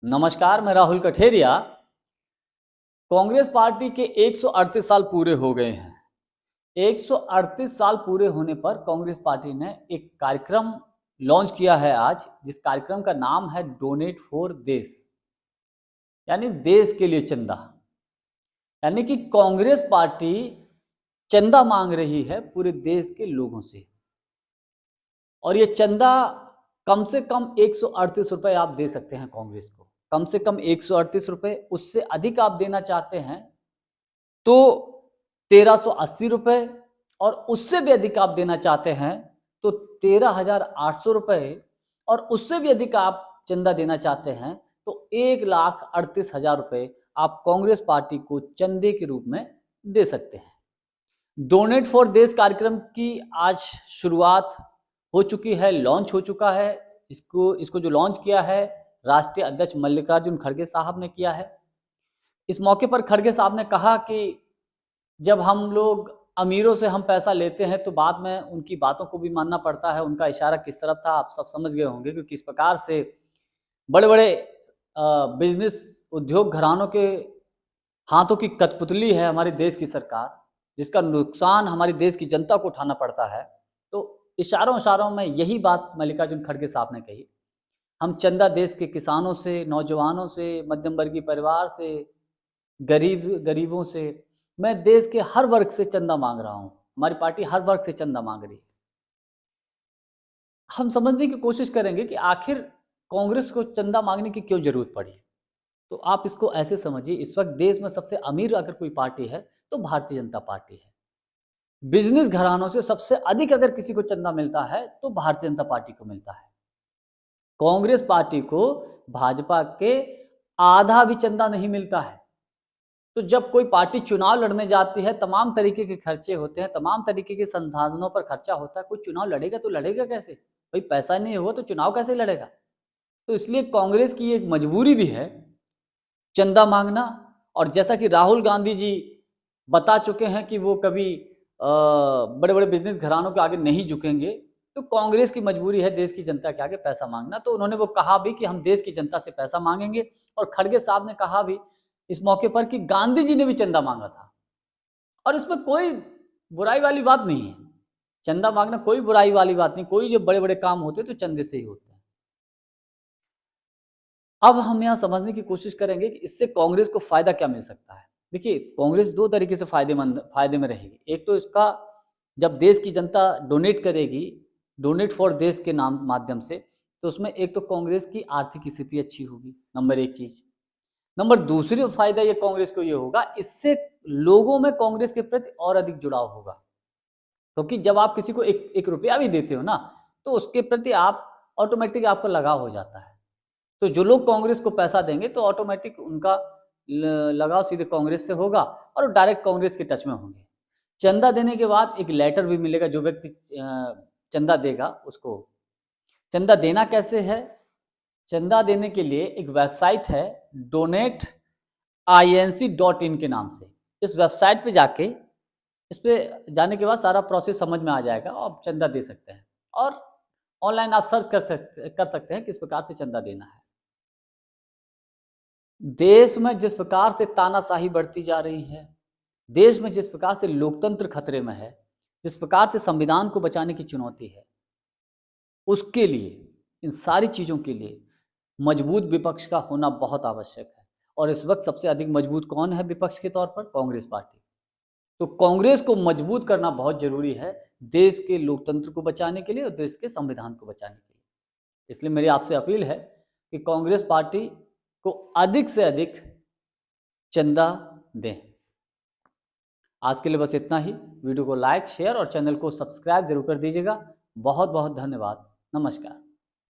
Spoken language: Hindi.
नमस्कार, मैं राहुल कठेरिया। कांग्रेस पार्टी के 138 साल पूरे हो गए हैं। 138 साल पूरे होने पर कांग्रेस पार्टी ने एक कार्यक्रम लॉन्च किया है आज, जिस कार्यक्रम का नाम है डोनेट फॉर देश, यानी देश के लिए चंदा। यानी कि कांग्रेस पार्टी चंदा मांग रही है पूरे देश के लोगों से, और ये चंदा कम से कम 138 रुपए आप दे सकते हैं कांग्रेस को। कम से कम 138 रुपए, उससे अधिक आप देना चाहते हैं तो 1380 रुपए, और उससे भी अधिक आप देना चाहते हैं तो 13,800 रुपए, और उससे भी अधिक आप चंदा देना चाहते हैं तो 1,38,000 रुपए आप कांग्रेस पार्टी को चंदे के रूप में दे सकते हैं। डोनेट फॉर देश कार्यक्रम की आज शुरुआत हो चुकी है, लॉन्च हो चुका है। इसको जो लॉन्च किया है राष्ट्रीय अध्यक्ष मल्लिकार्जुन खड़गे साहब ने किया है। इस मौके पर खड़गे साहब ने कहा कि जब हम लोग अमीरों से हम पैसा लेते हैं तो बाद में उनकी बातों को भी मानना पड़ता है। उनका इशारा किस तरफ था आप सब समझ गए होंगे कि किस प्रकार से बड़े-बड़े बिजनेस उद्योग घरानों के हाथों की कठपुतली है हमारे देश की सरकार, जिसका नुकसान हमारे देश की जनता को उठाना पड़ता है। तो इशारों-इशारों में यही बात मल्लिकार्जुन खड़गे साहब ने कही। हम चंदा देश के किसानों से, नौजवानों से, मध्यम वर्गीय परिवार से, गरीबों से, मैं देश के हर वर्ग से चंदा मांग रहा हूँ। हमारी पार्टी हर वर्ग से चंदा मांग रही है। हम समझने की कोशिश करेंगे कि आखिर कांग्रेस को चंदा मांगने की क्यों ज़रूरत पड़ी। तो आप इसको ऐसे समझिए, इस वक़्त देश में सबसे अमीर अगर कोई पार्टी है, तो भारतीय जनता पार्टी है। बिज़नेस घरानों से सबसे अधिक अगर किसी को चंदा मिलता है, तो भारतीय जनता पार्टी को मिलता है। कांग्रेस पार्टी को भाजपा के आधा भी चंदा नहीं मिलता है। तो जब कोई पार्टी चुनाव लड़ने जाती है, तमाम तरीके के खर्चे होते हैं, तमाम तरीके के संसाधनों पर खर्चा होता है। कोई चुनाव लड़ेगा तो लड़ेगा कैसे? भाई पैसा नहीं होगा तो चुनाव कैसे लड़ेगा? तो इसलिए कांग्रेस की एक मजबूरी भी है चंदा मांगना। और जैसा कि राहुल गांधी जी बता चुके हैं कि वो कभी बड़े-बड़े बिज़नेस घरानों के आगे नहीं झुकेंगे, तो कांग्रेस की मजबूरी है देश की जनता के आगे पैसा माँगना। तो उन्होंने वो कहा भी कि हम देश की जनता से पैसा माँगेंगे, और खड़गे साहब ने कहा भी इस मौके पर कि गांधी जी ने भी चंदा माँगा था, और इसमें कोई बुराई वाली बात नहीं है। चंदा माँगना कोई बुराई वाली बात नहीं, कोई जो बड़े-बड़े काम होते हैं तो चंदे से ही होते हैं। अब हम यहाँ समझने की कोशिश करेंगे कि इससे कांग्रेस को फ़ायदा क्या मिल सकता है। देखिए, कांग्रेस 2 तरीके से फ़ायदे में रहेगी। एक तो इसका जब देश की जनता डोनेट करेगी, डोनेट फॉर देश के नाम माध्यम से, तो उसमें एक तो कांग्रेस की आर्थिक स्थिति अच्छी होगी, नंबर 1 चीज़। नंबर दूसरी फ़ायदा ये कांग्रेस को ये होगा, इससे लोगों में कांग्रेस के प्रति और अधिक जुड़ाव होगा। क्योंकि जब आप किसी को एक रुपया भी देते हो ना, तो उसके प्रति आप ऑटोमेटिक आपका लगाव हो जाता है। तो जो लोग कांग्रेस को पैसा देंगे तो ऑटोमेटिक उनका लगाव सीधे कांग्रेस से होगा, और वो डायरेक्ट कांग्रेस के टच में होंगे। चंदा देने के बाद एक लेटर भी मिलेगा, जो व्यक्ति चंदा देगा उसको। चंदा देना कैसे है? चंदा देने के लिए एक वेबसाइट है donateinc.in के नाम से। इस वेबसाइट पे जाके, इस पे जाने के बाद सारा प्रोसेस समझ में आ जाएगा और आप चंदा दे सकते हैं। और ऑनलाइन आप सर्च कर सकते हैं किस प्रकार से चंदा देना है। देश में जिस प्रकार से तानाशाही बढ़ती जा रही है, देश में जिस प्रकार से लोकतंत्र खतरे में है, जिस प्रकार से संविधान को बचाने की चुनौती है, उसके लिए, इन सारी चीज़ों के लिए मजबूत विपक्ष का होना बहुत आवश्यक है। और इस वक्त सबसे अधिक मजबूत कौन है विपक्ष के तौर पर? कांग्रेस पार्टी। तो कांग्रेस को मजबूत करना बहुत ज़रूरी है, देश के लोकतंत्र को बचाने के लिए और देश के संविधान को बचाने के लिए। इसलिए मेरी आपसे अपील है कि कांग्रेस पार्टी को अधिक से अधिक चंदा दें। आज के लिए बस इतना ही। वीडियो को लाइक, शेयर और चैनल को सब्सक्राइब जरूर कर दीजिएगा। बहुत बहुत धन्यवाद। नमस्कार।